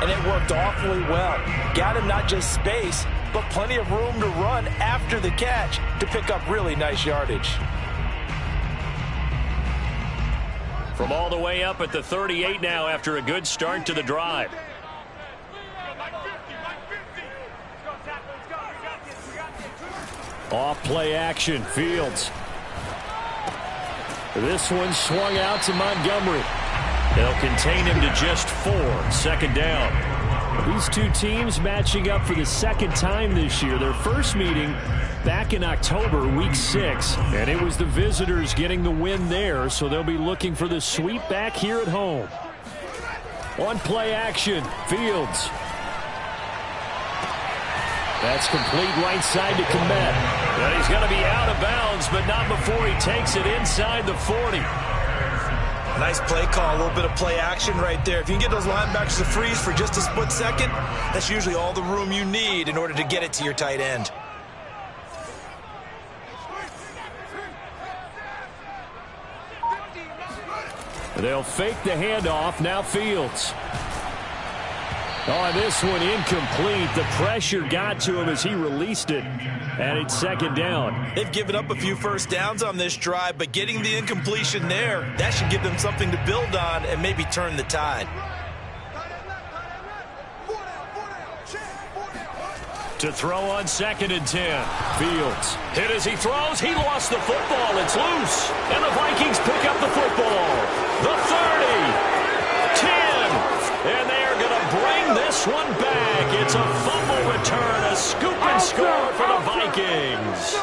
and it worked awfully well. Got him not just space, but plenty of room to run after the catch to pick up really nice yardage. From all the way up at the 38 now after a good start to the drive. Off play action, Fields. This one swung out to Montgomery. They'll contain him to just 4. 2nd down. These two teams matching up for the 2nd time this year. Their first meeting back in October, week 6. And it was the visitors getting the win there, so they'll be looking for the sweep back here at home. On play action, Fields. That's complete right side to Kmet. And he's going to be out of bounds, but not before he takes it inside the 40. Nice play call, a little bit of play action right there. If you can get those linebackers to freeze for just a split second, that's usually all the room you need in order to get it to your tight end. They'll fake the handoff, now Fields. On this one, incomplete. The pressure got to him as he released it, and it's 2nd down. They've given up a few first downs on this drive, but getting the incompletion there, that should give them something to build on and maybe turn the tide. To throw on 2nd and 10. Fields hit as he throws. He lost the football. It's loose. And the Vikings pick up the football. The 30. 10. And they are going to bring this one back. It's a fumble return. A scoop and score for the Vikings.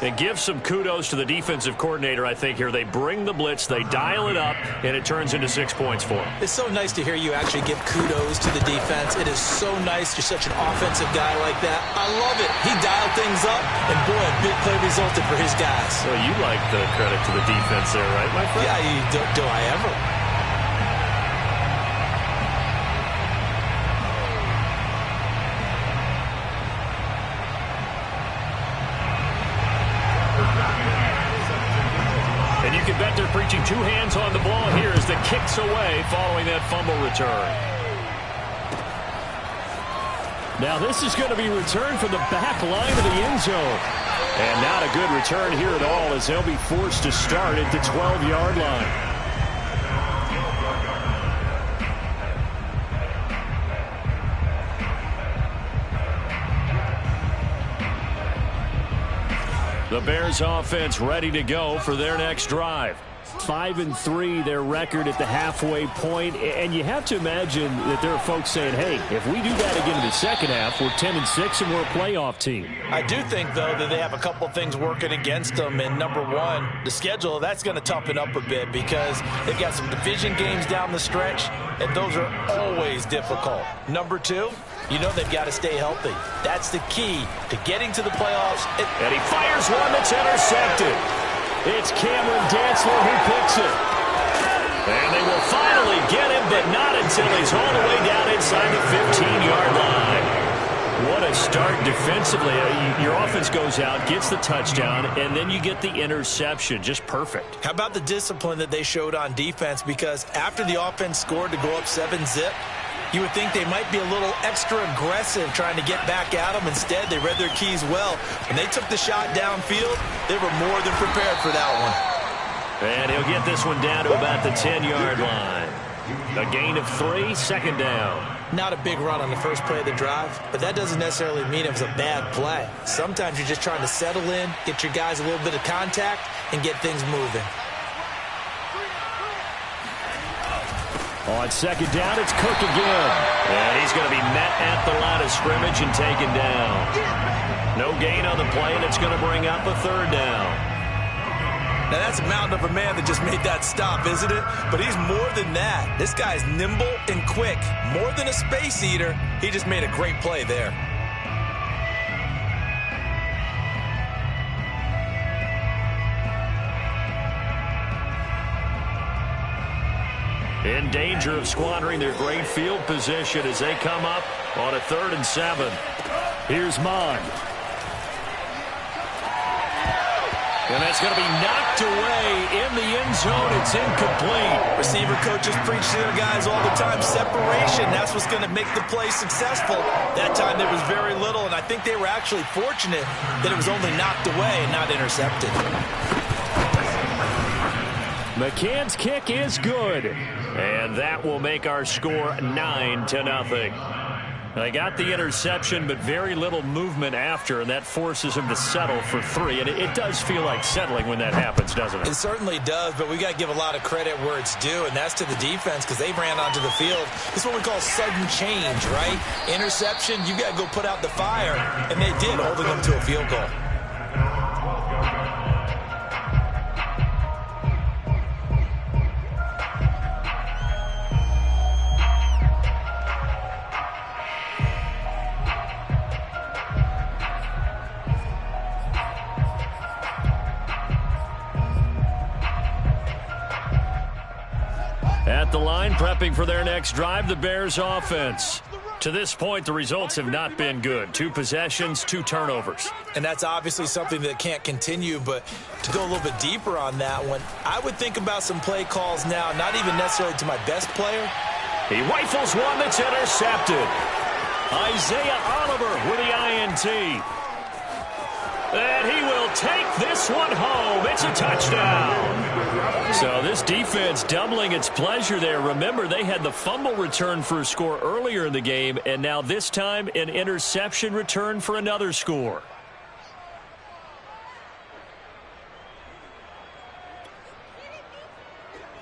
And give some kudos to the defensive coordinator, I think, here. They bring the blitz, they dial it up, and it turns into 6 points for them. It's so nice to hear you actually give kudos to the defense. It is so nice. You're such an offensive guy like that. I love it. He dialed things up, and boy, a big play resulted for his guys. Well, you like the credit to the defense there, right, my friend? Yeah, do I ever? And you can bet they're preaching 2 hands on the ball here as the kick's away following that fumble return. Now this is going to be returned from the back line of the end zone. And not a good return here at all as they'll be forced to start at the 12-yard line. The Bears offense ready to go for their next drive. 5-3 their record at the halfway point, and you have to imagine that there are folks saying, hey, if we do that again in the second half, we're 10-6 and we're a playoff team. I do think, though, that they have a couple things working against them. And number one, the schedule, that's going to toughen up a bit because they've got some division games down the stretch, and those are always difficult. Number two, you know they've got to stay healthy. That's the key to getting to the playoffs. And he fires one that's intercepted. It's Cameron Dantzler who picks it. And they will finally get him, but not until he's all the way down inside the 15-yard line. What a start defensively. Your offense goes out, gets the touchdown, and then you get the interception. Just perfect. How about the discipline that they showed on defense? Because after the offense scored to go up 7-zip, you would think they might be a little extra aggressive trying to get back at them. Instead, they read their keys well. When they took the shot downfield, they were more than prepared for that one. And he'll get this one down to about the 10-yard line. A gain of 3, 2nd down. Not a big run on the first play of the drive, but that doesn't necessarily mean it was a bad play. Sometimes you're just trying to settle in, get your guys a little bit of contact, and get things moving. On 2nd down, it's Cook again. And he's going to be met at the line of scrimmage and taken down. No gain on the play, and it's going to bring up a 3rd down. Now, that's a mountain of a man that just made that stop, isn't it? But he's more than that. This guy's nimble and quick. More than a space eater, he just made a great play there. In danger of squandering their great field position as they come up on a 3rd and 7. Here's Mond. And that's going to be knocked away in the end zone. It's incomplete. Receiver coaches preach to their guys all the time. Separation, that's what's going to make the play successful. That time there was very little, and I think they were actually fortunate that it was only knocked away and not intercepted. McCann's kick is good. And that will make our score 9-0. They got the interception, but very little movement after, and that forces him to settle for 3. And it does feel like settling when that happens, doesn't it? It certainly does, but we got to give a lot of credit where it's due, and that's to the defense because they ran onto the field. It's what we call sudden change, right? Interception, you got to go put out the fire, and they did, holding them to a field goal. At the line, prepping for their next drive, the Bears offense. To this point, the results have not been good. 2 possessions, 2 turnovers. And that's obviously something that can't continue, but to go a little bit deeper on that one, I would think about some play calls now, not even necessarily to my best player. He rifles one that's intercepted. Isaiah Oliver with the INT. And he will take this one home. It's a touchdown. So this defense doubling its pleasure there. Remember, they had the fumble return for a score earlier in the game, and now this time an interception return for another score.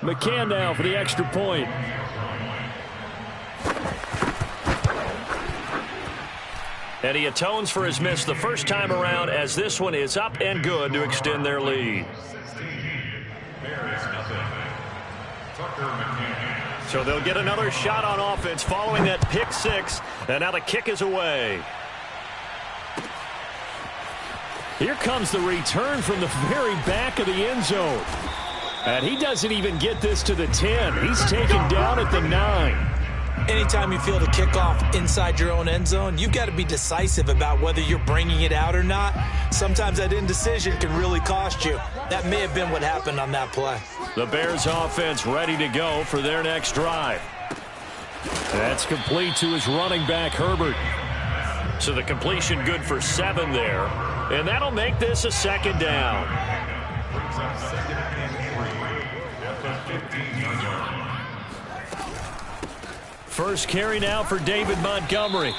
McCann now for the extra point. And he atones for his miss the first time around as this one is up and good to extend their lead. So they'll get another shot on offense following that pick 6. And now the kick is away. Here comes the return from the very back of the end zone. And he doesn't even get this to the 10. He's taken down at the 9. Anytime you feel the kickoff inside your own end zone, you've got to be decisive about whether you're bringing it out or not. Sometimes that indecision can really cost you. That may have been what happened on that play. The Bears offense ready to go for their next drive. That's complete to his running back, Herbert. So the completion good for 7 there. And that'll make this a second down. First carry now for David Montgomery.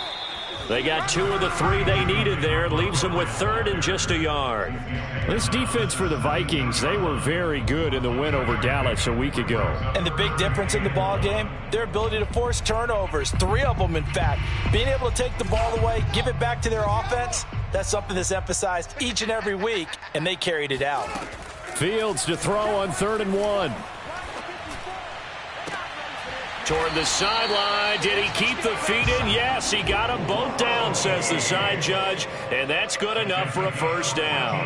They got 2 of the 3 they needed there. It leaves them with 3rd and just a yard. This defense for the Vikings, they were very good in the win over Dallas a week ago. And the big difference in the ball game, their ability to force turnovers, 3 of them in fact. Being able to take the ball away, give it back to their offense, that's something that's emphasized each and every week, and they carried it out. Fields to throw on 3rd and 1. Toward the sideline. Did he keep the feet in? Yes, he got them both down, says the side judge. And that's good enough for a first down.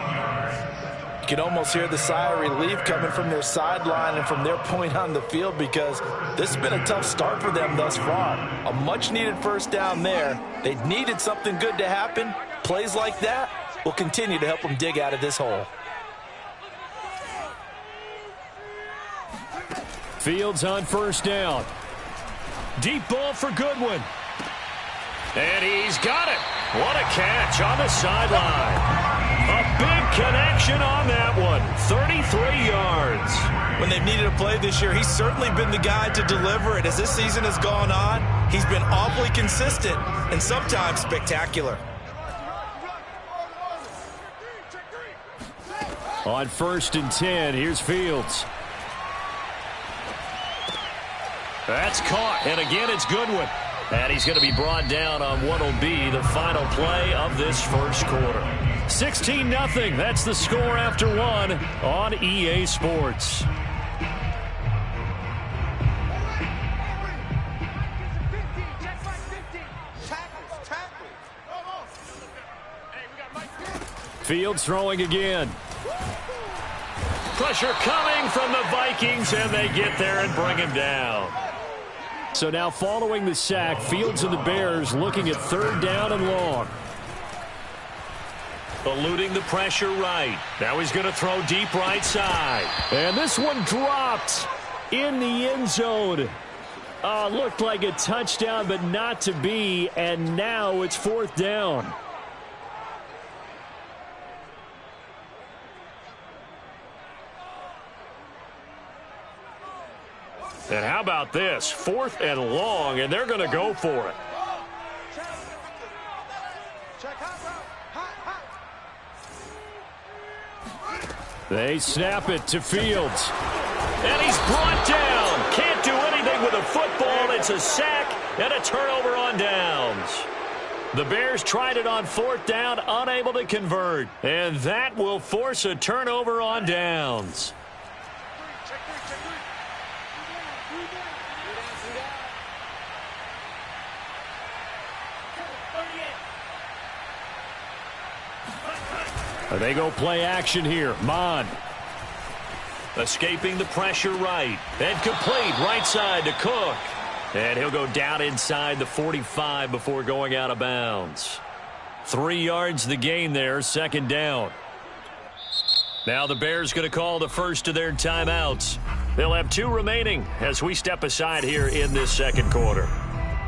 You can almost hear the sigh of relief coming from their sideline and from their point on the field because this has been a tough start for them thus far. A much-needed first down there. They needed something good to happen. Plays like that will continue to help them dig out of this hole. Fields on first down. Deep ball for Goodwin. And he's got it. What a catch on the sideline. A big connection on that one. 33 yards. When they've needed a play this year, he's certainly been the guy to deliver it. As this season has gone on, he's been awfully consistent and sometimes spectacular. On 1st and 10, here's Fields. That's caught, and again it's Goodwin. And he's going to be brought down on what will be the final play of this first quarter. 16-0, that's the score after 1 on EA Sports. Fields throwing again. Pressure coming from the Vikings, and they get there and bring him down. So now following the sack, Fields and the Bears looking at 3rd down and long. Eluding the pressure right. Now he's going to throw deep right side. And this one dropped in the end zone. Looked like a touchdown, but not to be. And now it's 4th down. And how about this? 4th and long, and they're going to go for it. They snap it to Fields. And he's brought down. Can't do anything with a football. It's a sack and a turnover on downs. The Bears tried it on 4th down, unable to convert. And that will force a turnover on downs. They go play action here. Mon. Escaping the pressure right. And complete right side to Cook. And he'll go down inside the 45 before going out of bounds. 3 yards the gain there, 2nd down. Now the Bears going to call the first of their timeouts. They'll have 2 remaining as we step aside here in this 2nd quarter.